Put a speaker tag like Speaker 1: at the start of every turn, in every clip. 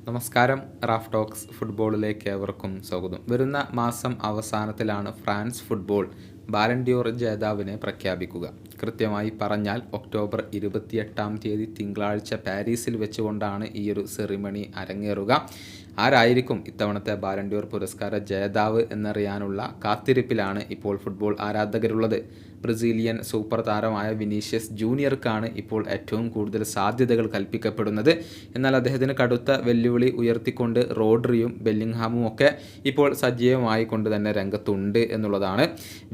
Speaker 1: നമസ്കാരം. Raf talks ഫുട്ബോളിലേക്ക് ഏവർക്കും സ്വാഗതം. വരുന്ന മാസം അവസാനത്തിലാണ് ഫ്രാൻസ് ഫുട്ബോൾ ബാലൻഡിയോർ ജേതാവിനെ പ്രഖ്യാപിക്കുക. കൃത്യമായി പറഞ്ഞാൽ ഒക്ടോബർ 28 തിങ്കളാഴ്ച പാരീസിൽ വെച്ചുകൊണ്ടാണ് ഈ ഒരു സെറിമണി അരങ്ങേറുക. ആരായിരിക്കും ഇത്തവണത്തെ ബാലൻഡിയോർ പുരസ്കാര ജേതാവ് എന്നറിയാനുള്ള കാത്തിരിപ്പിലാണ് ഇപ്പോൾ ഫുട്ബോൾ ആരാധകരുള്ളത്. ബ്രസീലിയൻ സൂപ്പർ താരമായ വിനീഷ്യസ് ജൂനിയർക്കാണ് ഇപ്പോൾ ഏറ്റവും കൂടുതൽ സാധ്യതകൾ കൽപ്പിക്കപ്പെടുന്നത്. എന്നാൽ അദ്ദേഹത്തിന് കടുത്ത വെല്ലുവിളി ഉയർത്തിക്കൊണ്ട് റോഡ്രിയും ബെല്ലിംഗ്ഹാമും ഒക്കെ ഇപ്പോൾ സജീവമായി കൊണ്ട് തന്നെ രംഗത്തുണ്ട് എന്നുള്ളതാണ്.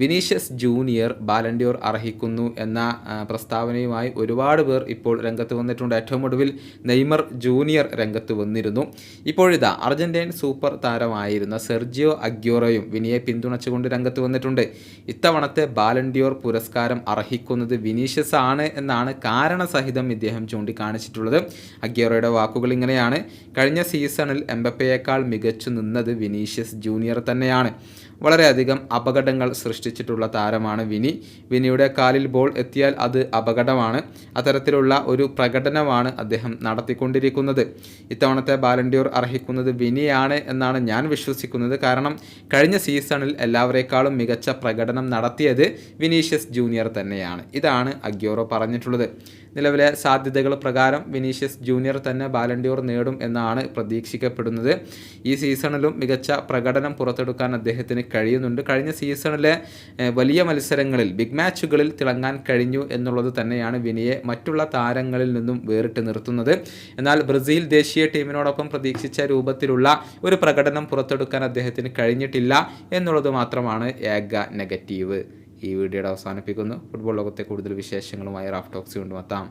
Speaker 1: വിനീഷ്യസ് ജൂനിയർ ബാലൻഡിയോർ അർഹിക്കുന്നു എന്ന പ്രസ്താവനയുമായി ഒരുപാട് പേർ ഇപ്പോൾ രംഗത്ത് വന്നിട്ടുണ്ട്. ഏറ്റവും ഒടുവിൽ നെയ്മർ ജൂനിയർ രംഗത്ത് വന്നിരുന്നു. ഇപ്പോഴിതാ അർജന്റീൻ സൂപ്പർ താരമായിരുന്ന സെർജിയോ അഗ്യൂറോയും വിനിയെ പിന്തുണച്ചുകൊണ്ട് രംഗത്ത് വന്നിട്ടുണ്ട്. ഇത്തവണത്തെ ബാലൻഡിയോർ പുരസ്കാരം അർഹിക്കുന്നത് വിനീഷ്യസ് ആണ് എന്നാണ് കാരണസഹിതം ഇദ്ദേഹം ചൂണ്ടിക്കാണിച്ചിട്ടുള്ളത്. അഗ്യൂറോയുടെ വാക്കുകൾ ഇങ്ങനെയാണ്: കഴിഞ്ഞ സീസണിൽ എംബപ്പയേക്കാൾ മികച്ചു നിന്നത് വിനീഷ്യസ് ജൂനിയർ തന്നെയാണ്. വളരെയധികം അപകടങ്ങൾ സൃഷ്ടിച്ചിട്ടുള്ള താരമാണ് വിനിയുടെ കാലിൽ ബോൾ എത്തിയാൽ അത് അപകടമാണ്. അത്തരത്തിലുള്ള ഒരു പ്രകടനമാണ് അദ്ദേഹം നടത്തിക്കൊണ്ടിരിക്കുന്നത്. ഇത്തവണത്തെ ബാലൻഡിയോർ അർഹിക്കുന്നത് വിനിയാണ് എന്നാണ് ഞാൻ വിശ്വസിക്കുന്നത്. കാരണം കഴിഞ്ഞ സീസണിൽ എല്ലാവരേക്കാളും മികച്ച പ്രകടനം നടത്തിയത് വിനീഷ്യസ് ജൂനിയർ തന്നെയാണ്. ഇതാണ് അഗ്യൂറോ പറഞ്ഞിട്ടുള്ളത്. നിലവിലെ സാധ്യതകൾ പ്രകാരം വിനീഷ്യസ് ജൂനിയർ തന്നെ ബാലൻഡിയോർ നേടും എന്നാണ് പ്രതീക്ഷിക്കപ്പെടുന്നത്. ഈ സീസണിലും മികച്ച പ്രകടനം പുറത്തെടുക്കാൻ അദ്ദേഹത്തിന് കഴിയുന്നുണ്ട്. കഴിഞ്ഞ സീസണിലെ വലിയ മത്സരങ്ങളിൽ, ബിഗ് മാച്ചുകളിൽ തിളങ്ങാൻ കഴിഞ്ഞു എന്നുള്ളത് തന്നെയാണ് വിനിയെ മറ്റുള്ള താരങ്ങളിൽ നിന്നും വേറിട്ട് നിർത്തുന്നത്. എന്നാൽ ബ്രസീൽ ദേശീയ ടീമിനോടൊപ്പം പ്രതീക്ഷിച്ച രൂപത്തിലുള്ള ഒരു പ്രകടനം പുറത്തെടുക്കാൻ അദ്ദേഹത്തിന് കഴിഞ്ഞിട്ടില്ല എന്നുള്ളത് മാത്രമാണ് ഏക നെഗറ്റീവ്. ഈ വീഡിയോയുടെ അവസാനിപ്പിക്കുന്നു. ഫുട്ബോൾ ലോകത്തെ കൂടുതൽ വിശേഷങ്ങളുമായി റാഫ് ടോക്സ് കൊണ്ടുമെത്താം.